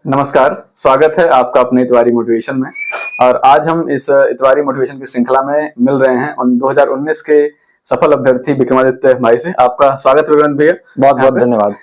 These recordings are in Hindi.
नमस्कार, स्वागत है आपका अपने इतवारी मोटिवेशन में। और आज हम इस इतवारी मोटिवेशन की श्रृंखला में मिल रहे हैं उन 2019 के सफल अभ्यर्थी विक्रमादित्य भाई से। आपका स्वागत विक्रमादित्य भैया। बहुत बहुत धन्यवाद।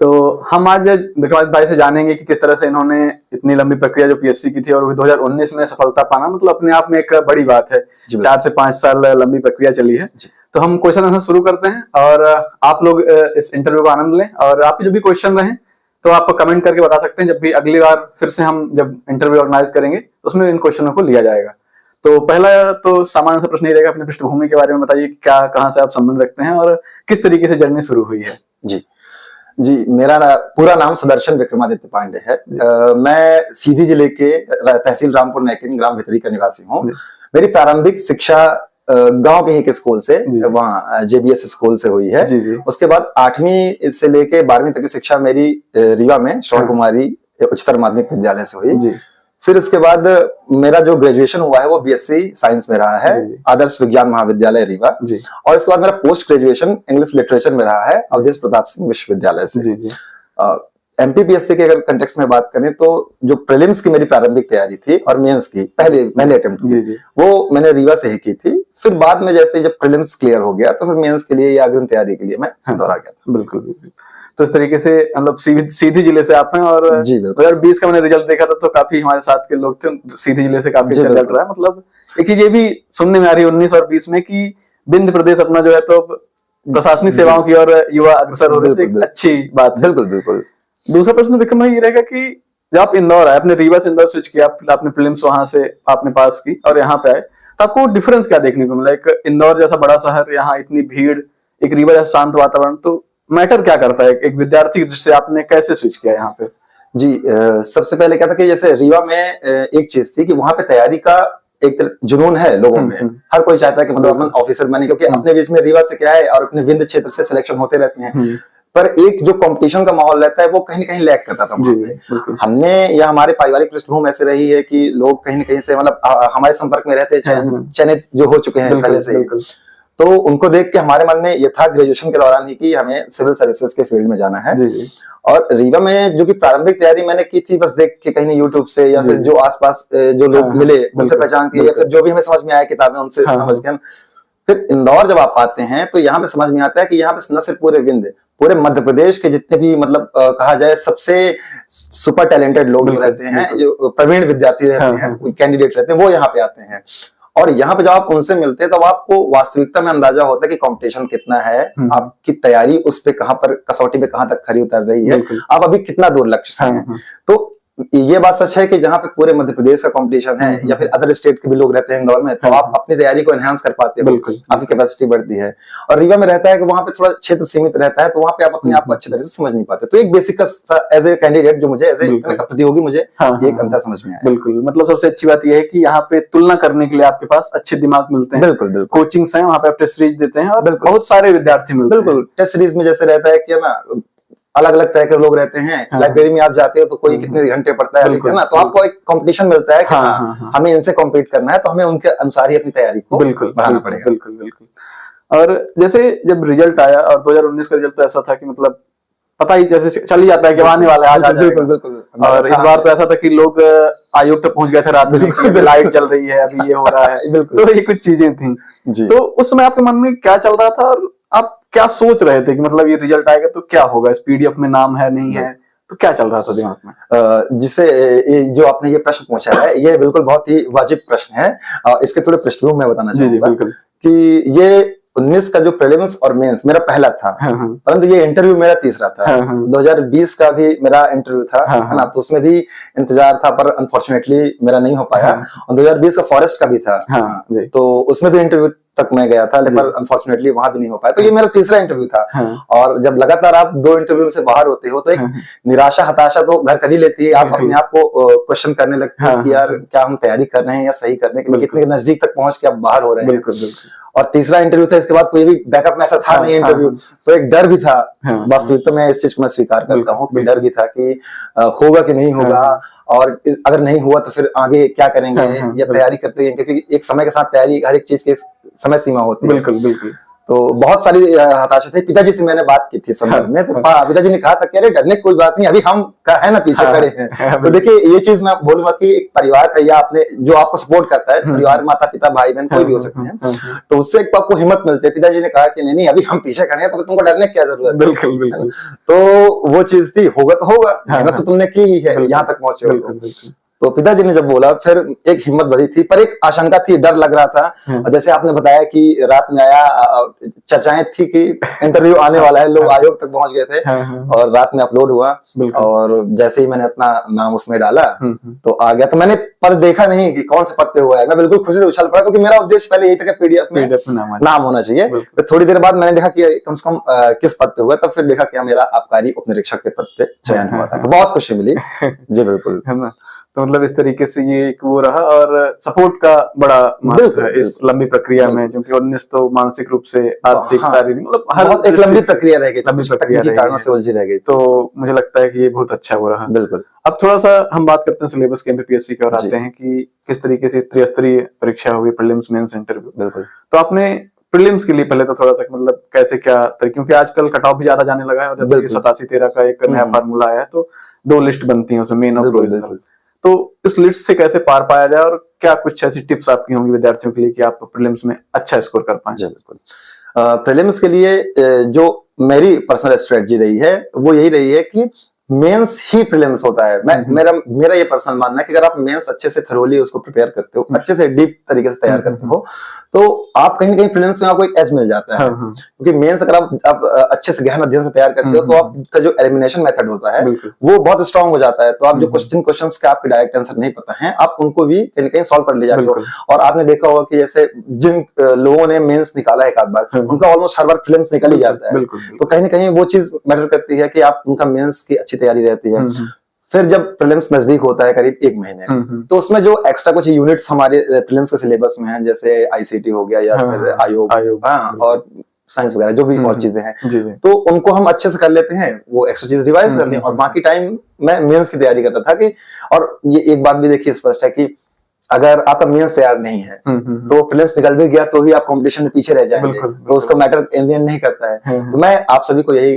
तो हम आज विक्रमादित्य भाई से जानेंगे कि किस तरह से इन्होंने इतनी लंबी प्रक्रिया जो पीएससी की थी और 2019 में सफलता पाना मतलब अपने आप में एक बड़ी बात है। 4 से 5 साल लंबी प्रक्रिया चली है। तो हम क्वेश्चन आंसर शुरू करते हैं और आप लोग इस इंटरव्यू का आनंद लें और आपके जो भी क्वेश्चन रहे तो आप कमेंट करके बता सकते हैं। जब भी अगली बार फिर से हम जब इंटरव्यू ऑर्गेनाइज करेंगे तो उसमें इन क्वेश्चनों को लिया जाएगा। तो पहला तो सामान्य सा प्रश्न ये रहेगा, अपनी पृष्ठभूमि के बारे में बताइए कि क्या कहाँ से आप संबंध रखते हैं और किस तरीके से जर्नी शुरू हुई है। जी, मेरा पूरा नाम सुदर्शन विक्रमादित्य पांडे है। मैं सीधी जिले के तहसील रामपुर नैकिन ग्राम भितरी का निवासी हूँ। मेरी प्रारंभिक शिक्षा गांव के ही के स्कूल से, वहाँ जेबीएस स्कूल से हुई है। उसके बाद 8वीं से लेके 12वीं तक की शिक्षा मेरी रीवा में श्रवण कुमारी उच्चतर माध्यमिक विद्यालय से हुई। फिर इसके बाद मेरा जो ग्रेजुएशन हुआ है वो बीएससी साइंस में रहा है, आदर्श विज्ञान महाविद्यालय रीवा। और इसके बाद मेरा पोस्ट ग्रेजुएशन इंग्लिश लिटरेचर में रहा है अवधेश प्रताप सिंह विश्वविद्यालय से। एमपीपीएससी के अगर कंटेक्स्ट में बात करें तो जो प्रीलिम्स की मेरी प्रारंभिक तैयारी थी और मेंस की पहले अटेम्प्ट थी वो मैंने रीवा से ही की थी। फिर बाद में जैसे जब प्रीलिम्स क्लियर हो गया तो फिर मेंस के लिए या अग्रिम तैयारी के लिए मैं इंदौर आ गया था। बिल्कुल। तो इस तरीके से मतलब सीधी जिले से आप हैं और 2020 का मैंने रिजल्ट देखा था तो काफी हमारे साथ के लोग थे, सीधी जिले से काफी अच्छा रिजल्ट रहा है। मतलब एक चीज ये भी सुनने में आ रही है 19 और 20 में कि विंध्य प्रदेश अपना जो है तो प्रशासनिक सेवाओं की और युवा अग्रसर हो रहे थे। अच्छी बात है। बिल्कुल। दूसरा प्रश्न विक्रम भाई ये रहेगा कि जब आप इंदौर आए, आपने रीवा से इंदौर स्विच किया, आपने प्रीलिम्स वहां से आपने पास की और यहाँ पे आए, तो आपको डिफरेंस क्या देखने को मिला? एक इंदौर जैसा बड़ा शहर, यहाँ इतनी भीड़, एक रीवा जैसा शांत वातावरण, तो मैटर क्या करता है? एक विद्यार्थी से आपने कैसे स्विच किया यहाँ पे? सबसे पहले क्या था कि जैसे रीवा में एक चीज थी कि वहां पे तैयारी का एक तरह जुनून है लोगों में। हर कोई चाहता है कि मतलब अपन ऑफिसर बने, क्योंकि अपने बीच में रीवा से क्या है और अपने विंध्य क्षेत्र से सिलेक्शन होते रहते हैं। पर एक जो कंपटीशन का माहौल रहता है वो कहीं ना कहीं लैग करता था। हमने या हमारे पारिवारिक पृष्ठभूमि ऐसे रही है कि लोग कहीं ना कहीं से मतलब हमारे संपर्क में रहते हैं, चयनित जो हो चुके हैं पहले से, तो उनको देख के हमारे मन में ये था ग्रेजुएशन के दौरान ही कि हमें सिविल सर्विसेज के फील्ड में जाना है। और रीवा में जो कि प्रारंभिक तैयारी मैंने की थी बस देख के कहीं यूट्यूब से या फिर जो आसपास जो लोग मिले उनसे पहचान के या फिर जो भी हमें समझ में आया किताबें उनसे समझ के। फिर इंदौर जब आप आते हैं तो यहाँ पे समझ में आता है कि यहाँ पे न सिर्फ पूरे विंध्य, पूरे मध्य प्रदेश के जितने भी मतलब कहा जाए सबसे सुपर टैलेंटेड लोग रहते हैं, जो प्रवीण विद्यार्थी रहते हैं, कैंडिडेट रहते हैं, वो यहाँ पे आते हैं। और यहाँ पे जब आप उनसे मिलते हैं तब आपको वास्तविकता में अंदाजा होता है कि कंपटीशन कितना है, आपकी तैयारी उस पे कहाँ पर कसौटी पे कहाँ तक खरी उतर रही है, आप अभी कितना दूर लक्ष्य से हैं। तो ये बात सच है कि जहाँ पे पूरे मध्य प्रदेश का कंपटीशन है या फिर अदर स्टेट के भी लोग रहते हैं इंदौर में, तो आप अपनी तैयारी को एनहांस कर पाते हो, आपकी कैपेसिटी बढ़ती है। और रीवा में रहता है कि वहाँ पे थोड़ा क्षेत्र सीमित रहता है, तो वहाँ पे आप अपने आप को अच्छी तरह से समझ नहीं पाते। तो एक बेसिक एज ए कैंडिडेट जो मुझे एज ए प्रतियोगी मुझे एक अंतर समझ में आया। बिल्कुल, मतलब सबसे अच्छी बात यह है कि यहाँ पे तुलना करने के लिए आपके पास अच्छे दिमाग मिलते हैं। बिल्कुल कोचिंग्स हैं, वहाँ पे आप टेस्ट सीरीज देते हैं और बहुत सारे विद्यार्थी मिलते हैं। बिल्कुल, टेस्ट सीरीज में जैसे रहता है कि ना अलग अलग तरह के लोग रहते हैं। लाइब्रेरी में आप जाते हो तो कोई कितने घंटे पढ़ता है ना, तो आपको एक कंपटीशन मिलता है कि हमें इनसे कॉम्पीट करना है, तो हमें उनके अनुसार ही अपनी तैयारी को बढ़ाना पड़ेगा। बिल्कुल। और जैसे जब रिजल्ट आया और 2019 का रिजल्ट तो ऐसा था कि मतलब पता ही जैसे चल ही जाता है कि आने वाला है, बिल्कुल। और इस बार तो ऐसा था कि लोग आयोग तक पहुंच गए थे रात में, लाइट चल रही है, अभी ये हो रहा है, तो ये कुछ चीजें थी। तो उस समय आपके मन में क्या चल रहा था और आप क्या सोच रहे थे कि मतलब ये रिजल्ट आएगा तो क्या होगा, इस पीडीएफ में नाम है नहीं है, तो क्या चल रहा था दिमाग में? जिससे जो आपने ये प्रश्न पूछा है ये बिल्कुल बहुत ही वाजिब प्रश्न है। इसके थोड़े पृष्ठभूमि मैं बताना चाहूंगा कि ये 19 का जो प्रीलिम्स और मेंस मेरा पहला था, परंतु ये इंटरव्यू मेरा तीसरा था। 2020 का भी मेरा इंटरव्यू था, है ना, तो उसमें भी इंतजार था, पर अनफॉर्चुनेटली मेरा नहीं हो पाया। और 2020 का फॉरेस्ट का भी था, तो उसमें भी इंटरव्यू तक मैं गया था, लेकिन अनफॉर्चुनेटली वहां भी नहीं हो पाया। तो ये मेरा तीसरा इंटरव्यू था। और जब लगातार आप 2 इंटरव्यू से बाहर होते हो तो एक निराशा हताशा तो घर कर ही लेती है। आप अपने आप को क्वेश्चन करने लगते हैं कि यार क्या हम तैयारी कर रहे हैं या सही करने के लिए, कितने नजदीक तक पहुंच के आप बाहर हो रहे हैं। और तीसरा इंटरव्यू था, इसके बाद कोई भी बैकअप में ऐसा था नहीं इंटरव्यू, तो एक डर भी था। वास्तविकता में इस चीज को मैं स्वीकार करता हूँ, डर भी था कि होगा कि नहीं होगा, और अगर नहीं हुआ तो फिर आगे क्या करेंगे या तैयारी करते हैं, क्योंकि एक समय के साथ तैयारी हर एक चीज की समय सीमा होती है। बिल्कुल। तो बहुत सारी हताशा थी। पिताजी से मैंने बात की थी संदर्भ में, तो पिताजी ने कहा था कि अरे डरने की कोई बात नहीं, अभी हम है ना पीछे खड़े हैं। तो देखिए ये चीज मैं बोलूंगा कि एक परिवार का या अपने जो आपको सपोर्ट करता है, परिवार, माता पिता, भाई बहन, कोई भी हो सकते हैं, तो उससे एक आपको हिम्मत मिलती है। पिताजी ने कहा कि नहीं नहीं अभी हम पीछे खड़े हैं, तो तुमको डरने की क्या जरूरत है। बिल्कुल बिल्कुल। तो वो चीज थी, होगा तो होगा, मेहनत तो तुमने की ही है, यहाँ तक पहुंचे हो। तो पिताजी ने जब बोला फिर एक हिम्मत बढ़ी थी, पर एक आशंका थी, डर लग रहा था। और जैसे आपने बताया कि रात में आया, चर्चाएं थी कि इंटरव्यू आने वाला है, लोग आयोग तक पहुंच गए थे, और रात में अपलोड हुआ, और जैसे ही मैंने अपना नाम उसमें डाला तो आ गया। तो मैंने पद देखा नहीं कि कौन से पद पे हुआ है, मैं बिल्कुल खुशी से उछल पड़ा, क्योंकि मेरा उद्देश्य पहले यही था कि पीडीएफ में नाम होना चाहिए। तो थोड़ी देर बाद मैंने देखा कि कम से कम किस पद पे हुआ, तब फिर देखा कि मेरा आबकारी उप निरीक्षक के पद पे चयन हुआ था, तो बहुत खुशी मिली। जी बिल्कुल। तो मतलब इस तरीके से ये एक वो रहा, और सपोर्ट का बड़ा महत्व है इस लंबी प्रक्रिया में, क्योंकि 19 तो मानसिक रूप से, आर्थिक, शारीरिक, मतलब हर एक लंबी प्रक्रिया रह गई, लंबी प्रक्रिया कारणों से उलझी रह गई। तो मुझे लगता है कि ये बहुत अच्छा हो रहा। बिल्कुल। अब थोड़ा सा हम बात करते हैं सिलेबस के, एमपीएससी की ओर आते हैं कि किस तरीके से त्रिस्तरीय परीक्षा होगी, प्रीलिम्स, मेंस, इंटरव्यू। बिल्कुल। तो आपने प्रीलिम्स के लिए पहले तो थोड़ा सा मतलब कैसे क्या, क्योंकि आजकल कट ऑफ भी ज्यादा जाने लगा है, और 87-13 का एक नया फार्मूला आया है, तो 2 लिस्ट बनती है उसमें, मेन और प्रोविजनल। तो इस लिस्ट से कैसे पार पाया जाए, और क्या कुछ ऐसी टिप्स आपकी होंगी विद्यार्थियों के लिए कि आप प्रीलिम्स में अच्छा स्कोर कर पाएं? बिल्कुल। प्रीलिम्स के लिए जो मेरी पर्सनल स्ट्रेटजी रही है वो यही रही है कि मेंस ही प्रीलिम्स होता है। मेरा ये पर्सनल मानना है कि अगर आप मेंस अच्छे से थरोली उसको प्रिपेयर करते हो, अच्छे से डीप तरीके से तैयार करते हो, तो आप कहीं ना कहीं प्रीलिम्स में आपको एक एज मिल जाता है। क्योंकि मेंस अगर आप अच्छे से गहन अध्ययन से तैयार करते हो, तो आपका जो एलिमिनेशन मेथड होता है वो बहुत स्ट्रांग हो जाता है। तो आप जो क्वेश्चंस का आपके डायरेक्ट आंसर नहीं पता है, आप उनको भी कहीं ना कहीं सॉल्व कर ले जाते हो। और आपने देखा होगा कि जैसे जिन लोगों ने मेंस निकाला है एक आध बार, उनका ऑलमोस्ट हर बार प्रीलिम्स निकल ही जाता है। तो कहीं ना कहीं वो चीज मैटर करती है कि आप उनका मेंस की अच्छी तैयारी रहती है। फिर जब प्रीलिम्स नजदीक होता है करीब 1 महीने, तो उसमें जो एक्स्ट्रा कुछ यूनिट्स हमारे प्रीलिम्स के सिलेबस में हैं, जैसे आईसीटी हो गया या फिर आयोग, और साइंस वगैरह जो भी और चीजें हैं, तो उनको हम अच्छे से कर लेते हैं, वो एक्स्ट्रा चीज रिवाइज कर लें, और बाकी टाइम मैं मेंस की तैयारी करता था कि, और ये एक बात भी देखिए स्पष्ट है कि अगर आपका मेंस तैयार नहीं है तो प्रीलिम्स निकल भी गया तो भी आप कंपटीशन में पीछे रह जाएंगे, तो उसका मैटर इन द एंड नहीं करता है। तो मैं आप सभी को यही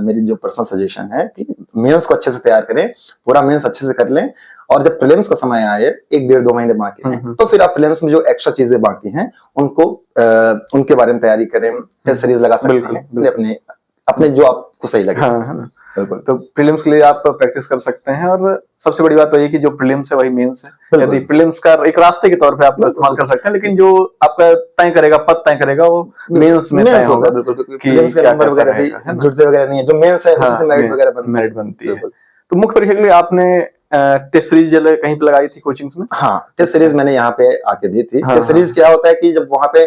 मेरी जो पर्सनल सजेशन है कि मेंस को अच्छे से तैयार करें, पूरा मेंस अच्छे से कर लें, और जब प्रीलिम्स का समय आए 1-1.5-2 महीने बाकी हैं, तो फिर आप प्रीलिम्स में जो एक्स्ट्रा चीजें बाकी हैं उनको उनके बारे में तैयारी करें, टेस्ट सीरीज लगा सकते हैं अपने जो आपको सही लगे। तो प्रीलिम्स के लिए आप प्रैक्टिस कर सकते हैं, और सबसे बड़ी बात तो ये कि जो प्रीलिम्स है वही मेंस है। यदि प्रीलिम्स का एक रास्ते के तौर पे आप इस्तेमाल कर सकते हैं, लेकिन जो आपका तय करेगा, पद तय करेगा, वो मेंस में तय होगा। प्रीलिम्स के नंबर वगैरह भी जुड़ते वगैरह नहीं है, जो मेंस है उसी से मेरिट वगैरह मेरिट बनती है। तो मुख्य परीक्षा के लिए आपने टेस्ट सीरीज कहीं पे लगाई थी कोचिंग्स में? हाँ, टेस्ट सीरीज मैंने यहाँ पे आके दी थी। टेस्ट सीरीज क्या होता है कि जब वहाँ पे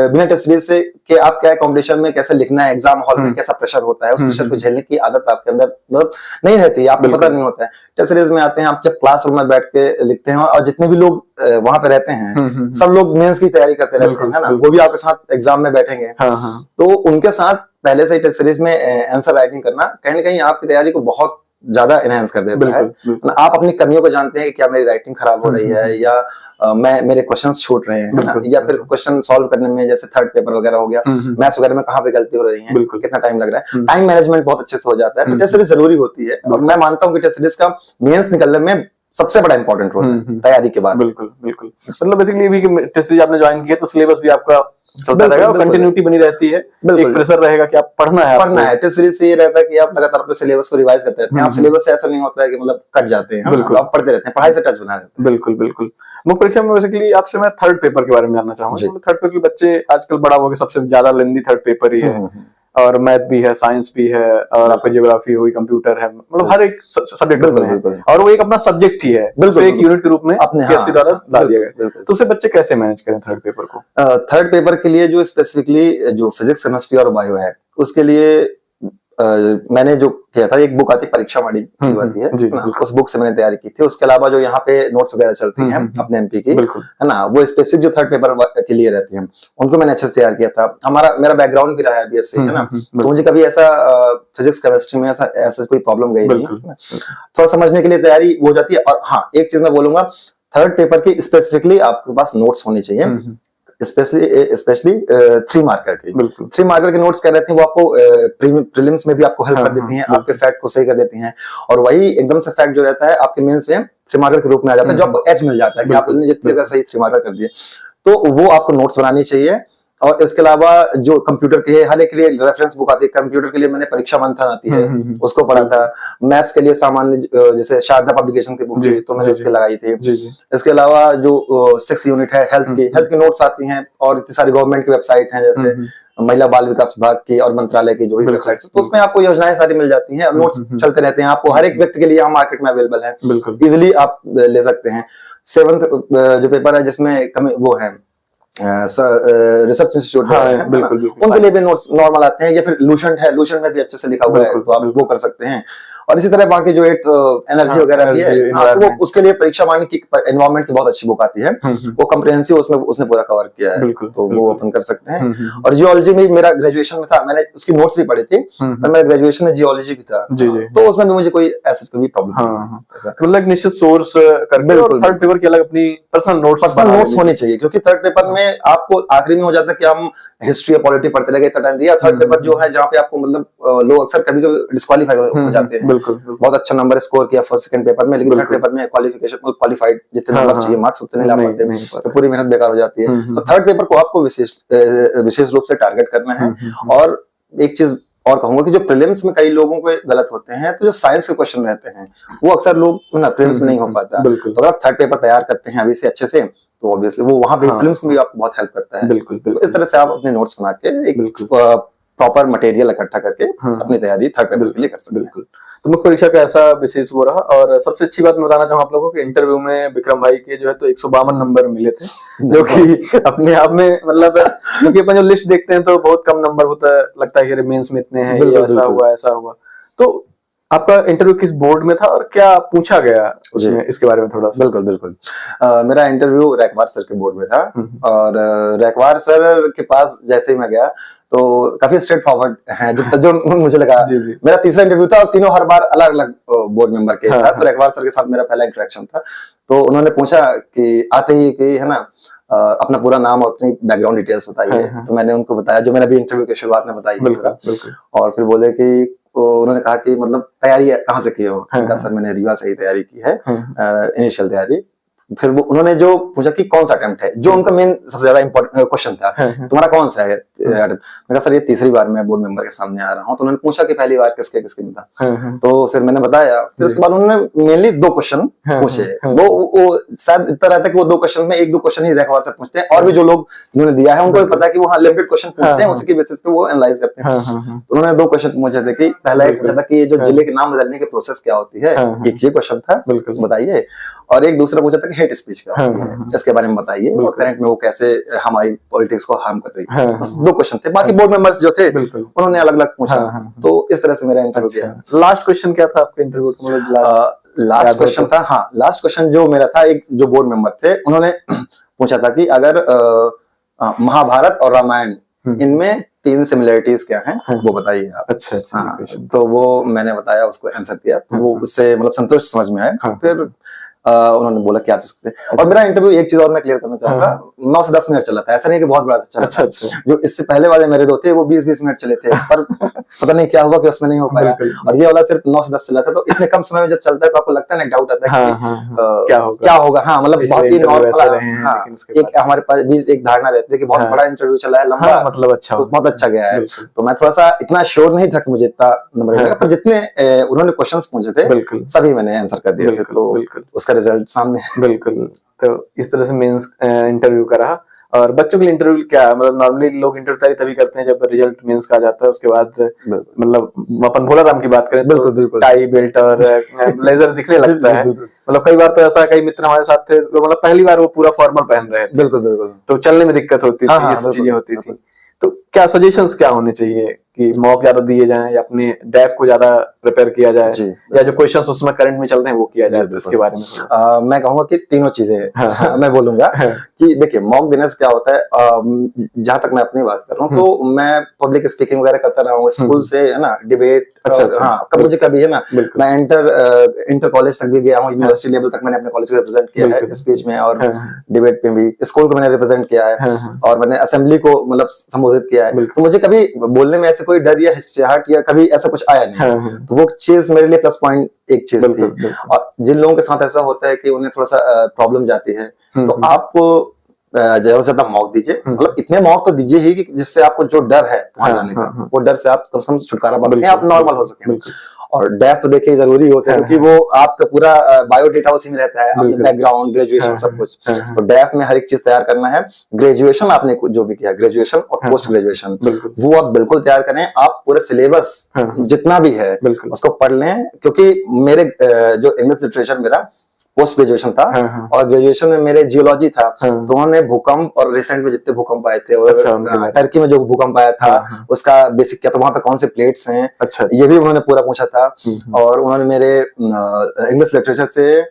बिना टेस्ट सीरीज से कि आप क्या कंपटीशन में कैसे लिखना है, एग्जाम हॉल में कैसा प्रेशर होता है, उस प्रेशर को झेलने की आदत आपके अंदर मतलब नहीं रहती, आपको पता नहीं होता है। टेस्ट सीरीज में आते हैं, आप जब क्लासरूम में बैठ के लिखते हैं, और जितने भी लोग वहाँ पे रहते हैं सब लोग मेंस की तैयारी करते रहते हैं ना, वो भी आपके साथ एग्जाम में बैठेंगे, तो उनके साथ पहले से टेस्ट सीरीज में आंसर राइटिंग करना कहीं ना कहीं आपकी तैयारी को बहुत ज्यादा एनहांस कर देता है। आप अपनी कमियों को जानते हैं कि क्या मेरी राइटिंग खराब हो रही है, या मेरे क्वेश्चंस छूट रहे हैं ना, या फिर क्वेश्चन सॉल्व करने में जैसे थर्ड पेपर वगैरह हो गया, मैथ्स वगैरह में कहाँ पे गलती हो रही है, कितना टाइम लग रहा है, टाइम मैनेजमेंट बहुत अच्छे से हो जाता है। तो टेस्ट सीरीज जरूरी होती है, और मैं मानता हूँ कि टेस्ट सीरीज का मेंस निकलने में सबसे बड़ा इंपॉर्टेंट रोल है तैयारी के बाद। बिल्कुल बिल्कुल। मतलब बेसिकली भी टेस्ट सीरीज आपने ज्वाइन किया तो सिलेबस भी आपका चलता रहेगा, और कंटिन्यूटी बनी रहती है, एक प्रेशर रहेगा कि आप पढ़ना है। टेस्ट सीरीज से ये रहता है कि आप लगातार अपने सिलेबस को रिवाइज करते रहते हैं। आप सिलेबस से ऐसा नहीं होता है कि मतलब कट जाते हैं, आप पढ़ते रहते हैं, पढ़ाई से टच बना रहते हैं। बिल्कुल बिल्कुल। मुख्य परीक्षा में बेसिकली आपसे मैं थर्ड पेपर के बारे में जानना चाहूंगा। थर्ड पेपर के बच्चे आजकल बड़ा हो गया, सबसे ज्यादा लेंदी थर्ड पेपर ही है, और मैथ भी है, साइंस भी है, और आपका ज्योग्राफी हुई, कंप्यूटर है, मतलब हर एक सब्जेक्ट में है, और वो एक अपना सब्जेक्ट ही है, एक यूनिट के रूप में पीएससी द्वारा डाल दिया गया। तो उसे बच्चे कैसे मैनेज करें थर्ड पेपर को? थर्ड पेपर के लिए जो स्पेसिफिकली जो फिजिक्स, केमिस्ट्री और बायो है, उसके लिए मैंने जो किया था, एक बुक आती है परीक्षा वाली आती है, उस बुक से मैंने तैयारी की थी। उसके अलावा जो यहाँ पे नोट्स वगैरह चलती हैं अपने एमपी की, है ना, वो स्पेसिफिक जो थर्ड पेपर के लिए रहती हैं, उनको मैंने अच्छे से तैयार किया था। मेरा बैकग्राउंड भी रहा है बीएससी, है ना, तो मुझे कभी ऐसा फिजिक्स केमिस्ट्री में ऐसा कोई प्रॉब्लम गई नहीं, थोड़ा समझने के लिए तैयारी हो जाती है। और हाँ, एक चीज मैं बोलूंगा, थर्ड पेपर की स्पेसिफिकली आपके पास नोट्स होने चाहिए, स्पेशली 3 मार्कर की। बिल्कुल 3 मार्कर के नोट्स क्या रहते हैं, वो आपको प्रीलिम्स में भी आपको हेल्प हाँ, कर देती हैं, हाँ, आपके फैक्ट को सही कर देती हैं, और वही एकदम से फैक्ट जो रहता है आपके मेंस में 3 मार्कर के रूप में आ जाता है, जो आपको एच मिल जाता है कि आपने जितनी जगह सही 3 मार्कर कर दिए। तो वो आपको नोट्स बनानी चाहिए। और इसके अलावा जो कंप्यूटर के हर एक के लिए रेफरेंस बुक आती है, कंप्यूटर के लिए मैंने परीक्षा मंथन आती है, उसको पढ़ा था। मैथ्स के लिए सामान्य जैसे शारदा पब्लिकेशन की बुक थी, तो मैंने उसके लगाई थी। इसके अलावा जो 6 यूनिट है हेल्थ की नोट्स आती हैं, और इतनी सारी गवर्नमेंट की वेबसाइट हैं, जैसे महिला बाल विकास विभाग की और मंत्रालय की जो भी वेबसाइट, तो उसमें आपको योजनाएं सारी मिल जाती हैं, नोट्स चलते रहते हैं, आपको हर एक व्यक्ति के लिए यहाँ मार्केट में अवेलेबल है, इजिली आप ले सकते हैं। 7th जो पेपर है जिसमें वो है रिसर्च इंस्टीट्यूट, बिल्कुल उनके लिए भी नोट्स नॉर्मल आते हैं, या फिर लूसेंट है, लूसेंट में भी अच्छे से लिखा हुआ है, तो आप वो कर सकते हैं। और इसी तरह बाकी जो 8th एनर्जी वगैरह भी है, वो उसके लिए परीक्षा मानी की एनवायरमेंट की बहुत अच्छी बुक आती है, वो कम्प्रिहेंसिव उसमें उसने पूरा कवर किया है, तो वो अपन कर सकते हैं। और जियोलॉजी में मेरा ग्रेजुएशन में था, मैंने उसकी नोट्स भी पढ़ी थी, पर मेरा ग्रेजुएशन में जियोलॉजी भी था, तो उसमें भी मुझे कोई ऐसा कोई प्रॉब्लम, मतलब निश्चित सोर्स करके, और थर्ड पेपर की अलग अपनी पर्सनल नोट्स होनी चाहिए, क्योंकि थर्ड पेपर में आपको आखिरी में हो जाता है कि हम हिस्ट्री या पॉलिटी पढ़ते रह गए, इतना टाइम दिया। थर्ड पेपर जो है जहाँ पे आपको मतलब लोग अक्सर कभी कभी डिस्क्वालीफाई हो जाते हैं, बहुत अच्छा नंबर स्कोर किया फर्स्ट सेकंड पेपर में, लेकिन थर्ड पेपर में क्वालिफाइड जितने नंबर चाहिए मार्क्स उतने ला पाते, तो पूरी मेहनत बेकार हो जाती है। तो थर्ड पेपर को आपको विशेष रूप से टारगेट करना है। और एक चीज और कहूंगा कि जो प्रीलिम्स में कई लोगों को गलत होते हैं, तो जो साइंस के क्वेश्चन रहते हैं वो अक्सर लोग ना प्रीलिम्स में नहीं हो पाता, तो अगर आप थर्ड पेपर तैयार करते हैं अभी से अच्छे से, तो ऑब्वियसली वो वहां पे प्रीलिम्स में भी आपको बहुत हेल्प करता है। बिल्कुल तो इस तरह से आप अपने नोट्स बना के एक प्रॉपर मटेरियल इकट्ठा करके अपनी तैयारी थर्ड पेपर के लिए कर सकते हैं। तो मुख्य परीक्षा का ऐसा विशेष वो रहा। और सबसे अच्छी बात मैं बताना चाहूँ आप लोगों को, इंटरव्यू में विक्रम भाई के जो है तो 152 नंबर मिले थे, जो कि अपने आप में मतलब, क्योंकि अपन जो लिस्ट देखते हैं तो बहुत कम नंबर होता है, लगता है कि मेंस में इतने हैं, ये ऐसा हुआ। तो आपका इंटरव्यू किस बोर्ड में था और क्या पूछा गया उसमें, इसके बारे में थोड़ा सा? बिल्कुल मेरा इंटरव्यू रैकवार सर के बोर्ड में था, और रैकवार सर के पास जैसे ही मैं गया तो काफी स्ट्रेट फॉरवर्ड है, जो मुझे लगा। मेरा तीसरा इंटरव्यू था, और तीनों हर बार अलग अलग बोर्ड मेंबर के था। तो रैकवार सर के साथ मेरा पहला इंटरेक्शन था, तो उन्होंने पूछा कि आते ही कि है ना अपना पूरा नाम और अपनी बैकग्राउंड डिटेल्स बताइए। तो मैंने उनको बताया जो मैंने अभी इंटरव्यू के शुरुआत में बताई, और फिर बोले कि उन्होंने कहा कि मतलब तैयारी कहाँ से की हो? सर मैंने रीवा से ही तैयारी की है, इनिशियल तैयारी। फिर वो उन्होंने जो पूछा कि कौन सा अटेम्प्ट है, जो उनका मेन सबसे ज्यादा इंपॉर्टेंट क्वेश्चन था, तुम्हारा कौन सा है? मैंने कहा सर ये तीसरी बार मैं बोर्ड मेंबर के सामने आ रहा हूँ। तो उन्होंने पूछा कि पहली बार किसके किसके में था, तो फिर मैंने बताया। फिर उसके बाद उन्होंने मेनली 2 क्वेश्चन पूछे। वो शायद इतना रहता है कि वो 2 क्वेश्चन में 1-2 क्वेश्चन ही रैकवार से पूछते हैं, और भी जो लोग जिन्होंने दिया है उनको भी पता है कि वो लिमिटेड क्वेश्चन पूछते हैं, उसी के बेसिस पे वो एनालाइज करते हैं। तो उन्होंने 2 क्वेश्चन पूछे थे कि पहला एक था कि जो जिले के नाम बदलने की प्रोसेस क्या होती है, एक ये क्वेश्चन था बताइए, और एक दूसरा पूछा था कि हेट स्पीच क्या होती है, इसके बारे में बताइए, और करंट में वो कैसे हमारी पॉलिटिक्स को हार्म कर रही है। बस 2 क्वेश्चन थे, बाकी बोर्ड मेंबर्स जो थे उन्होंने अलग अलग पूछा। तो इस तरह से मेरा इंटरव्यू गया। लास्ट क्वेश्चन क्या था आपके इंटरव्यू में? लास्ट क्वेश्चन था, हाँ लास्ट क्वेश्चन जो मेरा था, एक जो बोर्ड मेंबर थे उन्होंने पूछा था कि अगर महाभारत और रामायण इनमें 3 सिमिलरिटीज क्या हैं, वो बताइए आप। अच्छा तो वो मैंने बताया, उसको आंसर किया, तो वो उससे मतलब संतुष्ट समझ में आया। फिर उन्होंने बोला कि आप सकते हैं। और मेरा इंटरव्यू एक चीज और मैं क्लियर करना चाहूंगा, 9 से 10 मिनट चला था, ऐसा नहीं कि बहुत बड़ा चला था। जो इससे पहले वाले मेरे 2 थे वो 20-20 मिनट चले थे, पर पता नहीं क्या हुआ कि उसमें नहीं हो पाया, और ये वाला सिर्फ 9 से 10 चला था। तो इतने कम समय में जब चलता है तो आपको लगता है ना, डाउट आता है क्या होगा। हाँ मतलब बहुत ही नॉर्मल, एक हमारे पास भी एक धारणा रहती है कि बहुत बड़ा इंटरव्यू चला है, लंबा, मतलब अच्छा, बहुत अच्छा गया है। तो मैं थोड़ा सा इतना श्योर नहीं था कि मुझे इतना नंबर मिलेगा, पर जितने उन्होंने क्वेश्चंस पूछे थे सभी मैंने आंसर कर दिए थे, तो उसका रिजल्ट सामने। बिल्कुल। तो इस तरह से मेंस इंटरव्यू का रहा। और बच्चों के लिए इंटरव्यू क्या, मतलब नॉर्मली लोग इंटरव्यू तैयारी तभी करते हैं जब रिजल्ट मेंस का आ जाता है, उसके बाद मतलब अपन भोला राम की बात करें तो टाई बेल्ट और ब्लेजर दिखने लगता है। मतलब कई बार तो ऐसा, कई मित्र हमारे साथ थे मतलब पहली बार वो पूरा फॉर्मल पहन रहे थे, तो चलने में दिक्कत होती थी, ये सब चीजें होती थी। तो क्या सजेशंस क्या होने चाहिए कि मॉक ज्यादा दिए जाएं या अपने डैप को ज्यादा प्रिपेयर किया जाए जी। या जो क्वेश्चंस उसमें करंट में चल रहे हैं वो किया जाए, तो इसके बारे में थोड़ा सा। मैं कहूंगा कि तीनों चीजें हाँ। मैं बोलूंगा हाँ। कि देखिए मॉक देने से क्या होता है, जहां तक मैं अपनी बात कर रहा हूँ तो मैं पब्लिक स्पीकिंग वगैरह करता रहा हूँ स्कूल से, है ना, डिबेट। अच्छा। हाँ, कब मुझे कभी, है ना, मैं इंटर कॉलेज तक भी गया हूँ, यूनिवर्सिटी लेवल तक मैंने अपने कॉलेज को रिप्रेजेंट किया है स्पीच में और डिबेट में भी, स्कूल को मैंने रिप्रेजेंट किया है और मैंने असेंबली को मतलब संबोधित किया है। तो मुझे कभी बोलने में ऐसे कोई डर या हिचकिचाहट या कभी ऐसा कुछ आया नहीं। तो वो चीज मेरे लिए प्लस पॉइंट एक चीज थी। और जिन लोगों के साथ ऐसा होता है कि उन्हें थोड़ा सा प्रॉब्लम जाती है, तो आप ज्यादा से ज्यादा मौक दीजिए, मतलब इतने मौक तो दीजिए ही कि जिससे आपको जो डर है वहां जाने का, वो डर से आप कम से कम छुटकारा पा सकें, आप नॉर्मल हो सकें। और डेफ तो देखिए जरूरी होता है क्योंकि वो आपका पूरा बायोडेटा उसी में रहता है, अपने बैकग्राउंड, ग्रेजुएशन, सब कुछ। तो डेफ में हर एक चीज तैयार करना है। ग्रेजुएशन आपने जो भी किया, ग्रेजुएशन और पोस्ट ग्रेजुएशन, वो आप बिल्कुल तैयार करें। आप पूरे सिलेबस जितना भी है उसको पढ़ लें, क्योंकि मेरे जो इंग्लिश लिटरेचर मेरा पोस्ट ग्रेजुएशन था और ग्रेजुएशन में मेरे जियोलॉजी था, तो उन्होंने भूकंप और रिसेंट में जितने भूकंप आए थे और टर्की में जो भूकंप आया था उसका बेसिक क्या था, वहां पे कौन से प्लेट्स हैं, ये भी उन्होंने पूरा पूछा था। और उन्होंने मेरे इंग्लिश लिटरेचर से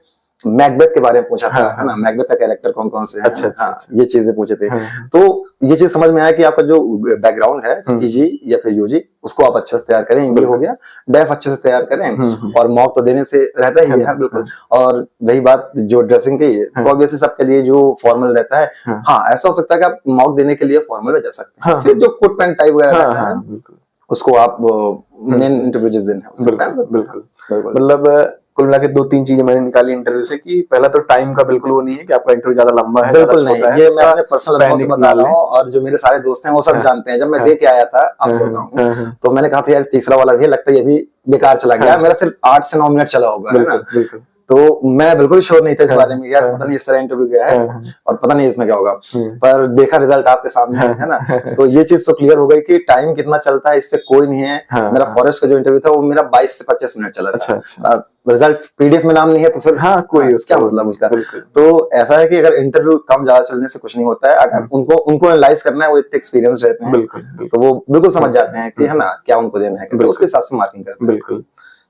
मैकबेथ के बारे में पूछा था, है ना, मैकबेथ का कैरेक्टर कौन कौन से हैं। अच्छा। ये चीजें पूछे थे। तो ये चीज समझ में आया कि आपका जो बैकग्राउंड है पीजी या फिर यूजी, उसको आप अच्छे से तैयार करें, इंग्लिश हो गया, डेफ अच्छे से तैयार करें और मॉक तो देने से रहता ही है बिल्कुल। और रही बात जो ड्रेसिंग की, तो ऑब्वियसली सबके लिए जो फॉर्मल रहता है, हाँ ऐसा हो सकता है कि आप मॉक देने के लिए फॉर्मल में जा सकते हैं, फिर जो कोट पैंट टाइप वगैरह रहता है उसको आप मेन इंटरव्यू जिस दिन है बिल्कुल। मतलब कुल मिला के 2-3 चीजें मैंने निकाली इंटरव्यू से कि पहला तो टाइम का बिल्कुल वो नहीं है कि आपका इंटरव्यू ज्यादा लंबा है, बिल्कुल नहीं, ये मैं अपने पर्सनल अनुभव से बता रहा हूँ और जो मेरे सारे दोस्त हैं वो सब जानते हैं। जब मैं दे के आया था, आप सुन रहा हूँ, तो मैंने कहा था यार तीसरा वाला भी लगता है ये भी बेकार चला गया, मेरा सिर्फ 8 से 9 मिनट चला होगा, है ना। तो मैं बिल्कुल श्योर नहीं था इस बारे में, यार पता नहीं इस तरह इंटरव्यू गया है और पता नहीं इसमें क्या होगा, पर देखा रिजल्ट आपके सामने है ना। तो ये चीज तो क्लियर हो गई कि टाइम कितना चलता है इससे कोई नहीं है। मेरा फॉरेस्ट का जो इंटरव्यू था वो मेरा 22 से 25 मिनट चला था। रिजल्ट पीडीएफ में नाम नहीं है तो फिर कोई क्या मतलब उसका। तो ऐसा है कि अगर इंटरव्यू कम ज्यादा चलने से कुछ नहीं होता है, अगर उनको एनालाइज करना है, वो इतने एक्सपीरियंस रहते हैं तो वो बिल्कुल समझ जाते हैं कि है ना क्या उनको देना है, कैसे उसके हिसाब से मार्किंग करते हैं। बिल्कुल।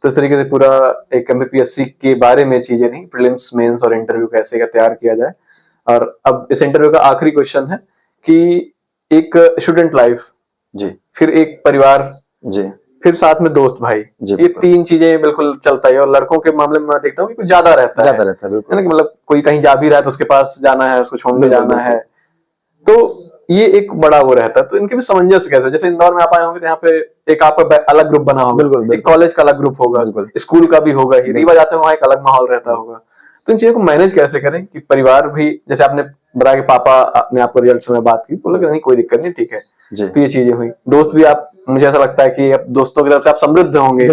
तो इस तरीके से पूरा एक एमपीएससी के बारे में चीजें नहीं, प्रीलिम्स, मेंस और इंटरव्यू कैसे का तैयार किया जाए। और अब इस इंटरव्यू का आखिरी क्वेश्चन है कि एक स्टूडेंट लाइफ जी, फिर एक परिवार जी, फिर साथ में दोस्त भाई, ये 3 चीजें बिल्कुल चलता है। और लड़कों के मामले में मैं देखता हूँ कि कुछ ज्यादा रहता है बिल्कुल, मतलब कोई कहीं जा भी रहा है तो उसके पास जाना है, उसको छोड़ने जाना है, तो ये एक बड़ा वो रहता है। तो इनके भी सामंजस्य कैसे, जैसे इंदौर में आप आए होंगे तो यहाँ पे एक आपका अलग ग्रुप बना होगा, एक कॉलेज का अलग ग्रुप होगा, स्कूल का भी होगा ही, रीवा जाते हैं वहाँ एक अलग माहौल रहता होगा। तो इन चीजों को मैनेज कैसे करें कि परिवार भी, जैसे आपने बताया कि पापा ने आपको रिजल्ट से बात की, बोला कि नहीं कोई दिक्कत नहीं, ठीक है, तो ये चीजें हुई। दोस्त भी आप, मुझे ऐसा लगता है कि अब दोस्तों की तरफ से आप समृद्ध होंगे,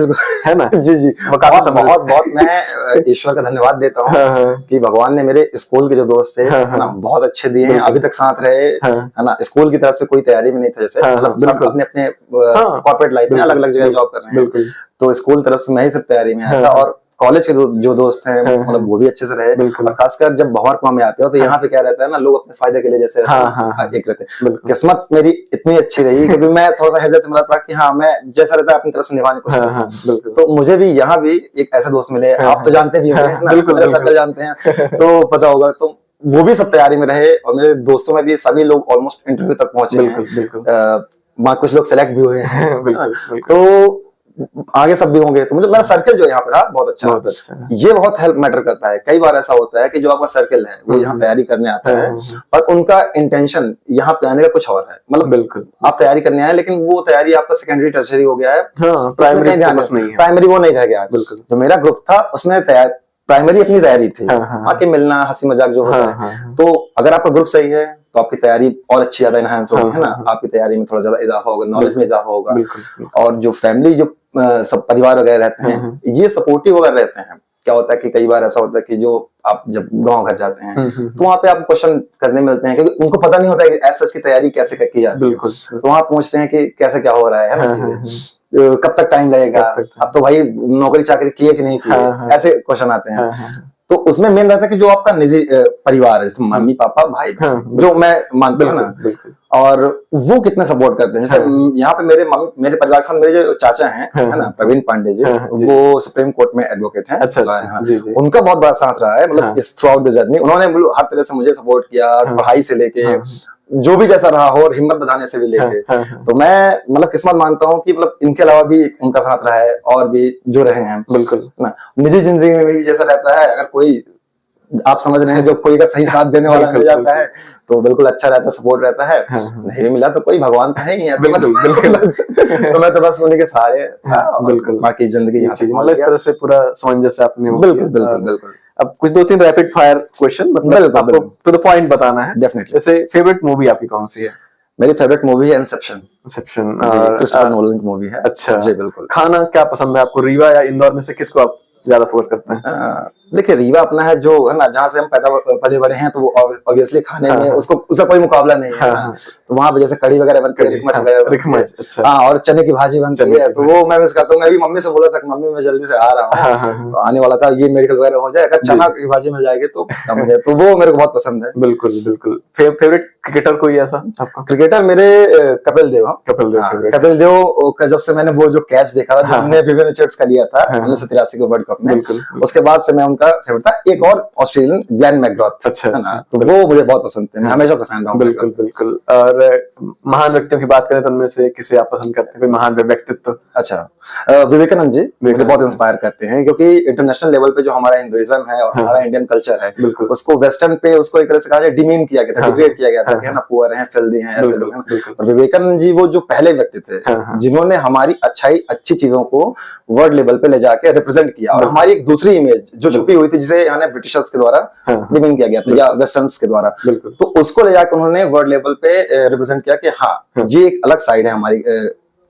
है ना। जी बहुत मैं ईश्वर का धन्यवाद देता हूँ कि भगवान ने मेरे स्कूल के जो दोस्त थे ना बहुत अच्छे दिए हैं, अभी तक साथ रहे, है ना। स्कूल की तरफ से कोई तैयारी में नहीं था, जैसे अपने अपने कॉर्पोरेट लाइफ में अलग अलग जगह जॉब कर रहे हैं, तो स्कूल तरफ से मैं ही सब तैयारी में आया था। और कॉलेज के जो दोस्त हैं मतलब वो भी अच्छे से रहे। और खासकर जब भंवर में आते हो तो यहाँ पे क्या रहता है ना, लोग अपने फायदे के लिए जैसे रहते हैं। किस्मत मेरी इतनी अच्छी रही क्योंकि मैं थोड़ा सा हृदय से मिला था कि हाँ मैं जैसा रहता है अपनी तरफ से निभाने की कोशिश। तो मुझे भी यहाँ भी एक ऐसे दोस्त मिले, आप तो जानते भी होंगे, मेरे सर्कल जानते हैं तो पता होगा, तो वो भी सब तैयारी में रहे। और मेरे दोस्तों में भी सभी लोग ऑलमोस्ट इंटरव्यू तक पहुंचे हैं, कुछ लोग सेलेक्ट भी हुए हैं, तो आगे सब भी होंगे। तो मुझे मेरा सर्कल जो यहाँ पे रहा बहुत अच्छा। ये बहुत हेल्प मैटर करता है। कई बार ऐसा होता है कि जो आपका सर्कल है वो यहाँ तैयारी करने आता है और उनका इंटेंशन यहाँ पे आने का कुछ और है, मतलब बिल्कुल आप तैयारी करने आए लेकिन वो तैयारी आपका सेकेंडरी टर्शरी हो गया है, प्राइमरी वो नहीं रह गया। बिल्कुल जो मेरा ग्रुप था उसमें प्राइमरी अपनी तैयारी थी, आके मिलना, हंसी मजाक जो होता है। तो अगर आपका ग्रुप सही है तो आपकी तैयारी और अच्छी ज्यादा इनहांस होगी, है ना। आपकी तैयारी में थोड़ा ज्यादा इजाफा होगा, नॉलेज में इजाफा होगा। और जो फैमिली जो सब परिवार वगैरह रहते हैं ये सपोर्टिव वगैरह रहते हैं। क्या होता है कि कई बार ऐसा होता है कि जो आप जब गांव घर जाते हैं तो वहाँ पे आप क्वेश्चन करने मिलते हैं क्योंकि उनको पता नहीं होता है कि एज सच की तैयारी कैसे की जाती है। तो वहाँ पूछते हैं कि कैसे क्या हो रहा है ना, कब तक टाइम लगेगा, अब तो भाई नौकरी चाकरी किए कि नहीं किए, ऐसे क्वेश्चन आते हैं। तो उसमें मेन रहता है कि जो आपका निजी परिवार है, जैसे मम्मी पापा भाई, जो मैं मानता हूँ ना, और वो कितने सपोर्ट करते हैं। जैसे यहाँ पे मेरे परिवार के साथ मेरे जो चाचा हैं, है ना, प्रवीण पांडे जी, वो सुप्रीम कोर्ट में एडवोकेट हैं। उनका बहुत बड़ा साथ रहा है, मतलब इस थ्रू आउट द जर्नी। उन्होंने हर तरह से मुझे सपोर्ट किया, पढ़ाई से लेके जो भी जैसा रहा हो, और हिम्मत बढ़ाने से भी लेके। तो मैं मतलब किस्मत मानता हूँ कि मतलब इनके अलावा भी उनका साथ रहा है, और भी जो रहे हैं। बिल्कुल ना, निजी जिंदगी में भी जैसा रहता है, अगर कोई आप समझ रहे हैं जो कोई का सही साथ देने वाला मिल जाता है तो बिल्कुल अच्छा रहता है, सपोर्ट रहता है। नहीं भी मिला तो कोई भगवान तो है ही है, तो मैं तो बस उन्हीं के सहारे। बिल्कुल, बाकी जिंदगी मतलब इस तरह से पूरा सामंजस्य आपने। बिल्कुल बिल्कुल बिल्कुल। अब कुछ 2-3 रैपिड फायर क्वेश्चन, मतलब आपको टू द पॉइंट बताना है। डेफिनेटली। जैसे फेवरेट मूवी आपकी कौन सी है? मेरी फेवरेट मूवी है इंसेप्शन। इंसेप्शन क्रिस्टोफर नोलन की मूवी है। अच्छा जी बिल्कुल। खाना क्या पसंद है आपको, रीवा या इंदौर में से किसको आप ज्यादा फोकस करते हैं? देखिए, रीवा अपना है, जो है ना, जहाँ से हम पैदा पले बड़े हैं, तो वो ऑब्वियसली खाने में उसका कोई मुकाबला नहीं है ना। तो वहाँ पे जैसे कड़ी वगैरह बनती है, रिकमच वगैरह बनती है। अच्छा। हाँ, और चने की भाजी बनती है, तो वो मैं मिस करता हूँ। मैं भी मम्मी से बोला था कि मम्मी मैं जल्दी से आ रहा हूँ, आने वाला था, ये मेडिकल वगैरह हो जाए, अगर चना की भाजी मिल जाएगी तो तो वो मेरे को बहुत पसंद है। बिल्कुल बिल्कुल। फेवरेट क्रिकेटर कोई ऐसा आपका? क्रिकेटर मेरे कपिल देव। कपिल देव का जब से मैंने वो जो कैच देखा था, जो हमने विवियन रिचर्ड्स का लिया था 1983 के वर्ल्ड कप में, उसके बाद से मैं उनका फेवरेट था। एक और ऑस्ट्रेलियन, ग्लेन मैकग्रॉथ, अच्छा, है ना, तो वो मुझे बहुत पसंद थे, मैं हमेशा से फैन रहा हूं। बिल्कुल बिल्कुल। और महान व्यक्तियों की बात करें तो उनमें से किसे आप पसंद करते हैं, कोई महान व्यक्तित्व? अच्छा, विवेकानंद जी मुझे बहुत इंस्पायर करते हैं, क्योंकि इंटरनेशनल लेवल पे जो हमारा हिंदुइज्म है और हमारा इंडियन कल्चर है, उसको वेस्टर्न पे उसको एक तरह से कहा जाए डिमीन किया गया था, डिग्रेड किया गया था, है ना, पुअर हैं, फिल्दी हैं, ऐसे लोग हैं। और विवेकानंद जी वो जो पहले व्यक्ति थे जिन्होंने हमारी अच्छी चीजों को वर्ल्ड लेवल पे ले जाके रिप्रेजेंट किया, और हमारी एक दूसरी इमेज जो छुपी हुई थी, जिसे यहाँ ब्रिटिशर्स के द्वारा डिमीन किया गया था या वेस्टर्न्स के द्वारा, तो उसको ले जाकर उन्होंने वर्ल्ड लेवल पे रिप्रेजेंट किया कि हाँ, ये एक अलग साइड है हमारी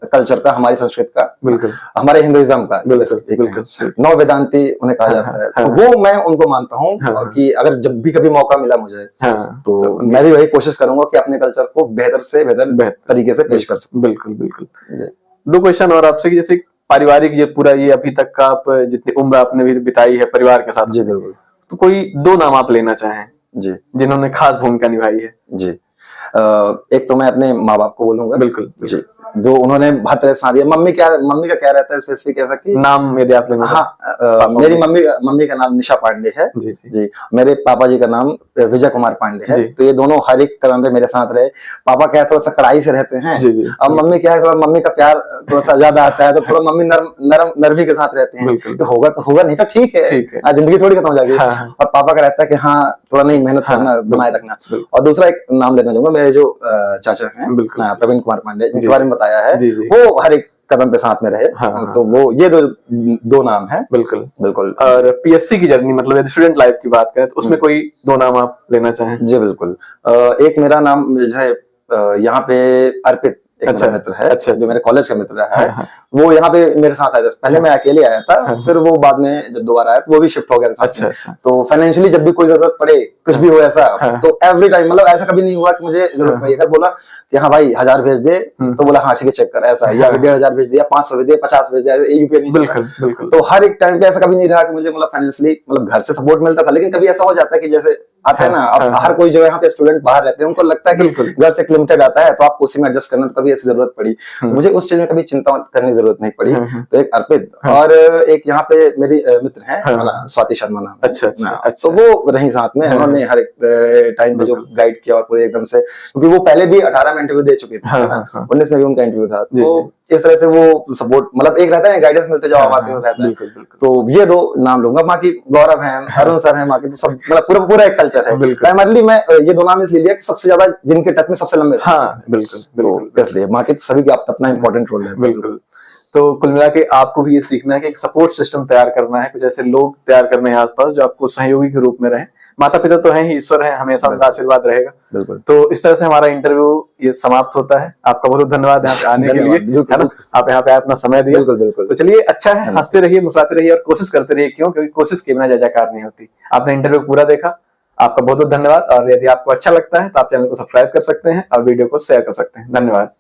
कल्चर का, हमारी संस्कृति का, बिल्कुल, हमारे हिंदुइज्म का। नव वेदांती उन्हें कहा जाता है। तो वो मैं उनको मानता हूँ कि अगर जब भी कभी मौका मिला मुझे, तो मैं भी वही कोशिश करूंगा कि अपने कल्चर को बेहतर से बेहतर तरीके से पेश कर सकूं। बिल्कुल बिल्कुल। 2 क्वेश्चन और आपसे, जैसे पारिवारिक ये पूरा ये अभी तक का आप जितनी उम्र आपने भी बिताई है परिवार के साथ, जी बिल्कुल, तो कोई 2 नाम आप लेना चाहें जी जिन्होंने खास भूमिका निभाई है? जी, एक तो मैं अपने माँ बाप को बोलूंगा। बिल्कुल जी, जो उन्होंने बहुत तरह साथ दिया। मम्मी का क्या रहता है स्पेसिफिक, ऐसा कि नाम यदि आप लेना? हाँ, मेरी मम्मी का नाम निशा पांडे है। जी, मेरे पापा जी का नाम विजय कुमार पांडे है। तो ये दोनों हर एक कदम पे मेरे साथ रहे। पापा क्या है, थोड़ा सा कड़ाई से रहते हैं, अब मम्मी क्या है, थोड़ा मम्मी का प्यार थोड़ा सा ज्यादा आता है, तो थोड़ा मम्मी नरमी के साथ रहते हैं। तो होगा तो होगा, नहीं तो ठीक है, जिंदगी थोड़ी खत्म हो जाएगी। और पापा का रहता है कि हाँ, थोड़ा नहीं, मेहनत करना, बनाए रखना। और दूसरा एक नाम लेना चाहूंगा, मेरे जो चाचा हैं प्रवीण कुमार पांडे, जिनके बारे में बताया है, वो हर एक कदम पे साथ में रहे। तो वो ये दो नाम है। बिल्कुल बिल्कुल। और पीएससी की जर्नी, मतलब यदि स्टूडेंट लाइफ की बात करें तो उसमें कोई 2 नाम आप लेना चाहें? जी बिल्कुल। एक मेरा नाम जैसे यहाँ पे अर्पित, एक मेरा मित्र है, जो मेरे कॉलेज का मित्र है, वो यहाँ पे मेरे साथ आया था। पहले मैं अकेले आया था, फिर वो बाद में जब दोबारा आया तो वो भी शिफ्ट हो गया था। अच्छा। तो फाइनेंशियली जब भी कोई जरूरत पड़े, कुछ भी हो ऐसा, तो एवरी टाइम, मतलब ऐसा कभी नहीं हुआ कि मुझे जरूरत पड़ी। अगर बोला कि हाँ भाई 1000 भेज दे, तो बोला हाँ ठीक है चेक कर, ऐसा, या 1500 भेज दिया, 500 भेज दिया, 50 भेज दिया, यूपीआई नहीं। बिल्कुल। तो हर एक टाइम पे ऐसा कभी नहीं रहा कि मुझे मतलब फाइनेंशियली, मतलब घर से सपोर्ट मिलता था, लेकिन कभी ऐसा हो जाता है कि जैसे आता है ना, अब हर कोई जो यहाँ पे स्टूडेंट बाहर रहते हैं, उनको लगता है कि घर से लिमिटेड आता है, तो आपको उसी में एडजस्ट करना, तो कभी ऐसी जरूरत पड़ी, तो मुझे उस चीज में कभी चिंता करने की जरूरत नहीं पड़ी। तो एक अर्पित, और एक यहाँ पे मेरी मित्र है स्वाति शर्मा नाम। अच्छा। तो वो रही साथ में, उन्होंने हर एक टाइम पे जो गाइड किया, और पूरे एकदम से, क्योंकि वो पहले भी 18 में इंटरव्यू दे चुके थे, 19 में भी उनका इंटरव्यू था। तो इस तरह से वो सपोर्ट, मतलब एक रहता है गाइडेंस मिलते जाओ, आते हो रहता है। तो ये 2 नाम लूंगा। बाकी गौरव है, अरुण सर है, बाकी तो सब, मतलब पूरा एक कल्चर है। प्राइमरली मैं ये 2 नाम इसलिए लिया कि सबसे ज्यादा जिनके टच में सबसे लंबे। हाँ बिल्कुल, इसलिए बाकी सभी का अपना इंपॉर्टेंट रोल है। बिल्कुल। तो कुल मिला के आपको भी ये सीखना है कि एक सपोर्ट सिस्टम तैयार करना है, कुछ ऐसे लोग तैयार करने हैं आसपास जो आपको सहयोगी के रूप में रहे। माता पिता तो हैं ही, ईश्वर है, हमेशा उनका आशीर्वाद रहेगा। बिल्कुल। तो इस तरह से हमारा इंटरव्यू ये समाप्त होता है। आपका बहुत बहुत धन्यवाद यहाँ पे आने के लिए, है ना, आप यहाँ पे अपना समय दिया। बिल्कुल। तो चलिए, अच्छा है, हंसते रहिए, मुस्कुराते रहिए, और कोशिश करते रहिए। क्योंकि कोशिश के बिना जय जयकार नहीं होती। आपने इंटरव्यू पूरा देखा, आपका बहुत बहुत धन्यवाद। और यदि आपको अच्छा लगता है तो आप चैनल को सब्सक्राइब कर सकते हैं और वीडियो को शेयर कर सकते हैं। धन्यवाद।